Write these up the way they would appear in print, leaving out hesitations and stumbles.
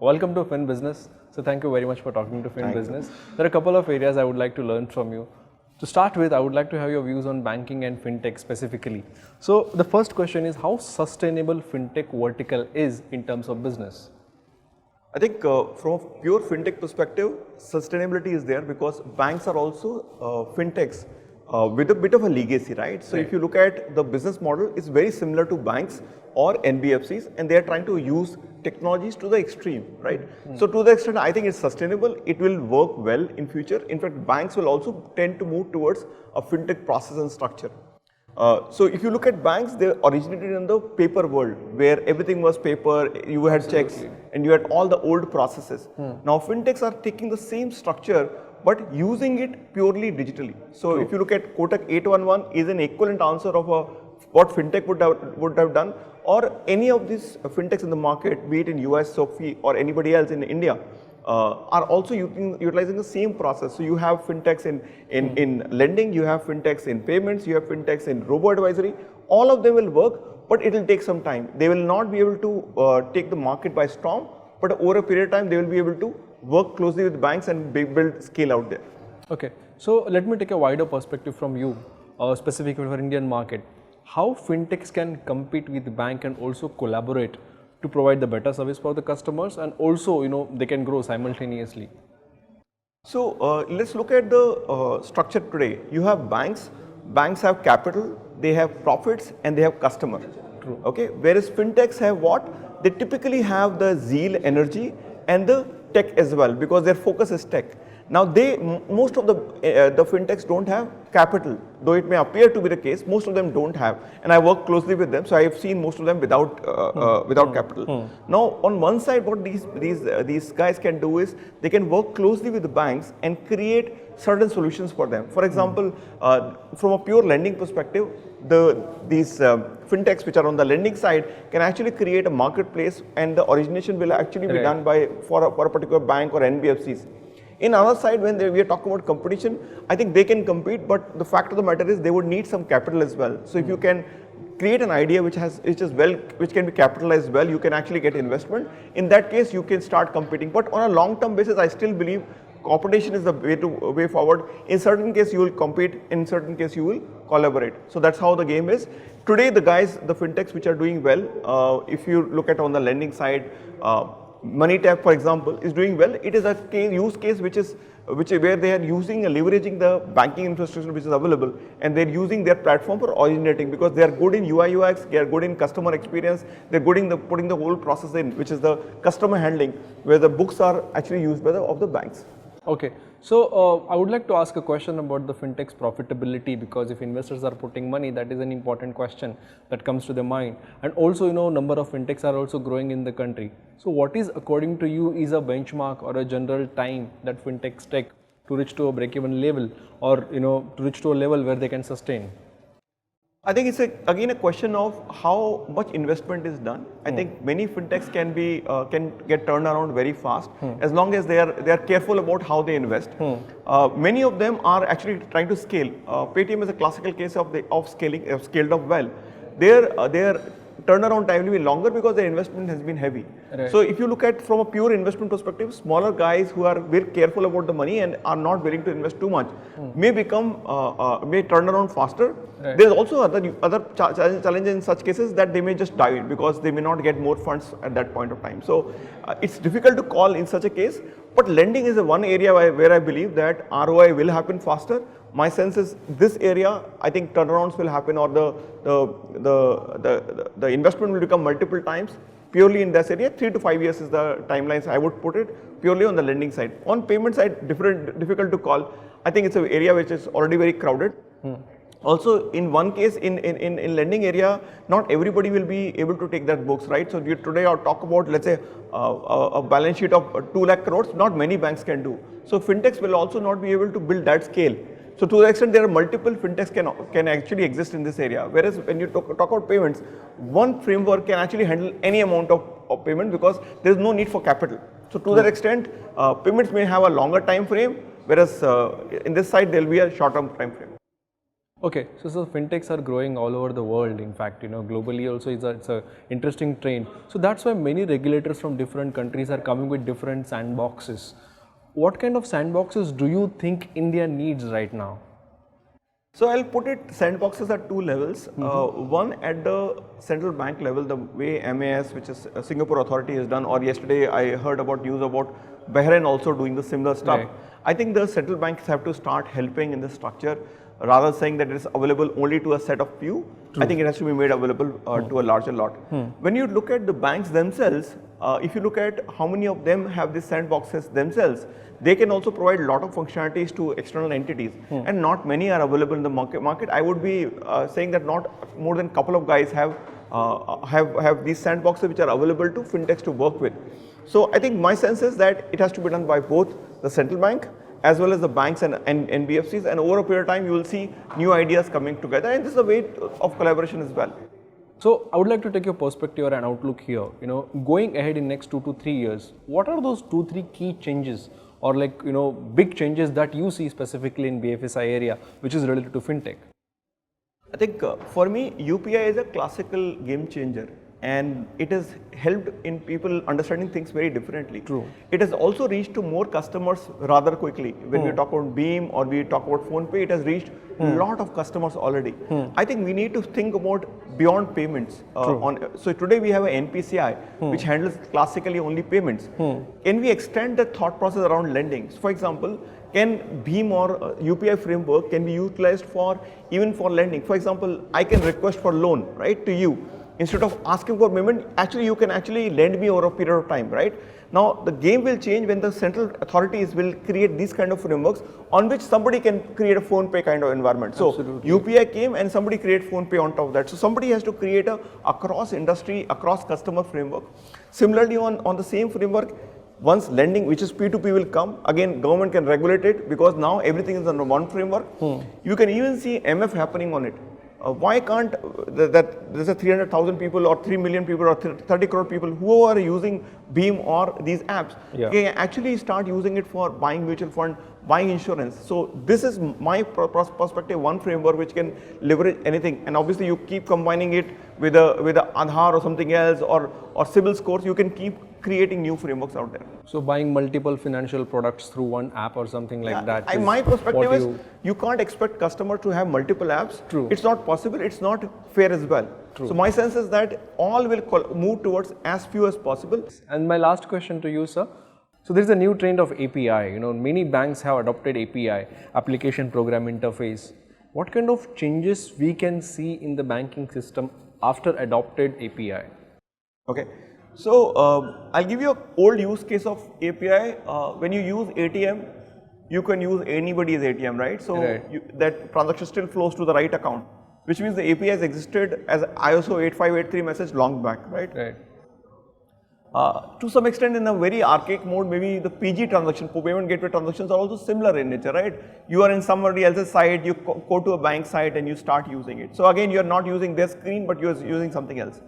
Welcome to Fin Business. So thank you very much for talking to Fin Thank you. Business. There are a couple of areas I would like to learn from you. To start with, I would like to have your views on banking and fintech specifically. So the first question is how sustainable fintech vertical is in terms of business? I think from a pure fintech perspective, sustainability is there because banks are also fintechs with a bit of a legacy, right? So if you look at the business model, it's very similar to banks or NBFCs, and they are trying to use technologies to the extreme, right? So to the extent, I think it's sustainable. It will work well in future. In fact, banks will also tend to move towards a fintech process and structure. So if you look at banks, they originated in the paper world where everything was paper, you had checks and you had all the old processes. Now fintechs are taking the same structure but using it purely digitally. So if you look at Kotak 811 is an equivalent answer of what fintech would have done, or any of these fintechs in the market, be it in US, Sophie or anybody else in India. Are also utilizing the same process. So you have fintechs in lending, you have fintechs in payments, you have fintechs in robo-advisory. All of them will work, but it will take some time. They will not be able to take the market by storm, but over a period of time, they will be able to work closely with banks and build scale out there. Okay, so let me take a wider perspective from you, specifically for Indian market. How fintechs can compete with the bank and also collaborate to provide the better service for the customers, and also they can grow simultaneously? So let's look at the structure today. You have banks. Banks have capital, they have profits, and they have customer. True. Okay. Whereas fintechs have what? They typically have the zeal, energy, and the tech as well, because their focus is tech. Now most of the fintechs don't have capital, though it may appear to be the case. Most of them don't have, and I work closely with them, so I have seen most of them without capital. Now, on one side, what these guys can do is they can work closely with the banks and create certain solutions for them. For example, from a pure lending perspective, these fintechs which are on the lending side can actually create a marketplace, and the origination will actually be done for a particular bank or NBFCs. In our side, when we are talking about competition, I think they can compete, but the fact of the matter is they would need some capital as well. So if you can create an idea which can be capitalized well, you can actually get investment. In that case, you can start competing. But on a long-term basis, I still believe cooperation is the way forward. In certain case, you will compete. In certain case, you will collaborate. So that's how the game is. Today, the fintechs which are doing well, if you look at on the lending side, MoneyTap, for example, is doing well. It is a use case where they are leveraging the banking infrastructure which is available, and they're using their platform for originating, because they are good in UI UX, they are good in customer experience, they're good in putting the whole process in, which is the customer handling, where the books are actually used by the banks. Okay, so I would like to ask a question about the fintech's profitability, because if investors are putting money, that is an important question that comes to their mind. And also, number of fintechs are also growing in the country. So what is, according to you, is a benchmark or a general time that fintechs take to reach to a break-even level, or to reach to a level where they can sustain? I think it's again a question of how much investment is done. I think many fintechs can get turned around very fast as long as they are careful about how they invest. Many of them are actually trying to scale. Paytm is a classical case of scaling, scaled up well. Their turnaround time will be longer because their investment has been heavy. Right. So if you look at from a pure investment perspective, smaller guys who are very careful about the money and are not willing to invest too much may turn around faster. Right. There is also other challenges in such cases, that they may just die because they may not get more funds at that point of time. So it's difficult to call in such a case. But lending is the one area where I believe that ROI will happen faster. My sense is this area, I think turnarounds will happen, or the investment will become multiple times. Purely in this area, 3 to 5 years is the timelines I would put it, purely on the lending side. On payment side, difficult to call. I think it's an area which is already very crowded. Also, in one case, in lending area, not everybody will be able to take that books, right? So today I'll talk about, let's say, a balance sheet of 2 lakh crores, not many banks can do. So fintechs will also not be able to build that scale. So to the extent there are multiple fintechs can actually exist in this area. Whereas when you talk about payments, one framework can actually handle any amount of payment, because there is no need for capital. So to that extent, payments may have a longer time frame, whereas in this side there will be a short-term time frame. Okay, so fintechs are growing all over the world. In fact, globally also it's a interesting trend. So that's why many regulators from different countries are coming with different sandboxes. What kind of sandboxes do you think India needs right now? So I'll put it sandboxes at two levels. One at the central bank level, the way MAS, which is a Singapore authority, has done, or yesterday I heard about news about Bahrain also doing the similar stuff. Right. I think the central banks have to start helping in the structure rather saying that it is available only to a set of few. I think it has to be made available to a larger lot. When you look at the banks themselves, if you look at how many of them have these sandboxes themselves, they can also provide a lot of functionalities to external entities, and not many are available in the market. I would be saying that not more than a couple of guys have these sandboxes which are available to fintechs to work with. So I think my sense is that it has to be done by both the central bank as well as the banks and NBFCs, and over a period of time you will see new ideas coming together, and this is a way of collaboration as well. So I would like to take your perspective or an outlook here. Going ahead in next 2 to 3 years, what are those 2-3 key changes or big changes that you see specifically in BFSI area which is related to fintech? I think for me, UPI is a classical game changer, and it has helped in people understanding things very differently. True. It has also reached to more customers rather quickly. When we talk about Beam or we talk about PhonePe, it has reached a lot of customers already. I think we need to think about beyond payments. So today we have an NPCI which handles classically only payments. Can we extend the thought process around lending? So for example, can Beam or UPI framework can be utilized even for lending? For example, I can request for loan, right, to you. Instead of asking for payment, actually you can lend me over a period of time, right? Now the game will change when the central authorities will create these kind of frameworks on which somebody can create a PhonePe kind of environment. So Absolutely. UPI came and somebody create PhonePe on top of that. So somebody has to create a across industry, across customer framework. Similarly on the same framework, once lending, which is P2P, will come, again government can regulate it because now everything is under one framework. You can even see MF happening on it. Why can't there's a 300,000 people or 3 million people or 30 crore people who are using Beam or these apps, can actually start using it for buying mutual fund, buying insurance. So this is my perspective, one framework which can leverage anything, and obviously you keep combining it with a Aadhaar or something else or CIBIL scores, you can keep creating new frameworks out there. So buying multiple financial products through one app or something like that. My perspective is you can't expect customer to have multiple apps. True. It's not possible. It's not fair as well. True. So my sense is that all will move towards as few as possible. And my last question to you, sir. So there is a new trend of API. Many banks have adopted API, application program interface. What kind of changes we can see in the banking system after adopted API? Okay. So I'll give you an old use case of API. When you use ATM, you can use anybody's ATM, right? So that transaction still flows to the right account, which means the API has existed as ISO 8583 message long back, right? Right. To some extent, in a very archaic mode, maybe the PG transaction, payment gateway transactions, are also similar in nature, right? You are in somebody else's site, you go to a bank site and you start using it. So again, you are not using their screen, but you are using something else.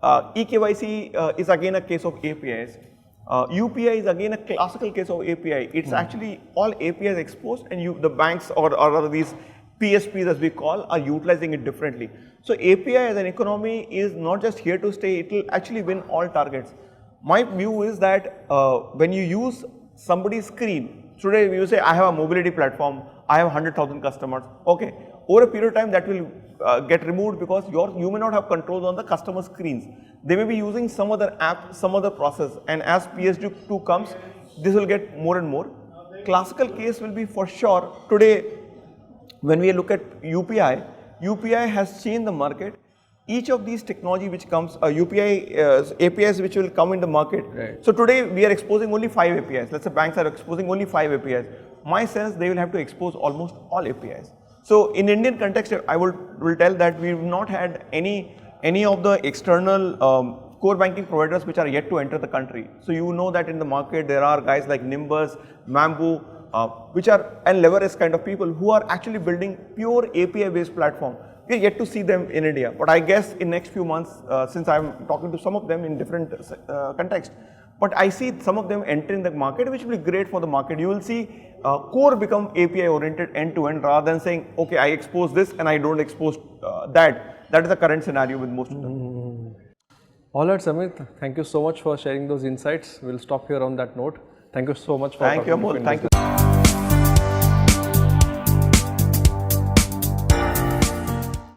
eKYC is again a case of APIs. UPI is again a classical case of API. It's actually all APIs exposed, and the banks or these PSPs as we call are utilizing it differently. So API as an economy is not just here to stay, it will actually win all targets. My view is that when you use somebody's screen, today you say I have a mobility platform, I have 100,000 customers, okay. Over a period of time that will get removed because you may not have controls on the customer screens. They may be using some other app, some other process, and as PSD2 comes, this will get more and more. Classical case will be for sure today when we look at UPI, UPI has changed the market. Each of these technology which comes, UPI APIs which will come in the market. Right. So today we are exposing only 5 APIs. Let's say banks are exposing only 5 APIs. My sense, they will have to expose almost all APIs. So in Indian context, I will tell that we have not had any of the external core banking providers which are yet to enter the country. So you know that in the market there are guys like Nimbus, Mambu, which are and Leverest kind of people who are actually building pure API based platform. We are yet to see them in India, but I guess in next few months, since I am talking to some of them in different context, But I see some of them entering the market, which will be great for the market. You will see core become API oriented end to end rather than saying, okay, I expose this and I don't expose that. That is the current scenario with most of them. All right, Samit, thank you so much for sharing those insights. We'll stop here on that note. Thank you so much for Thank you, talking to Amol. Finvest. Thank you.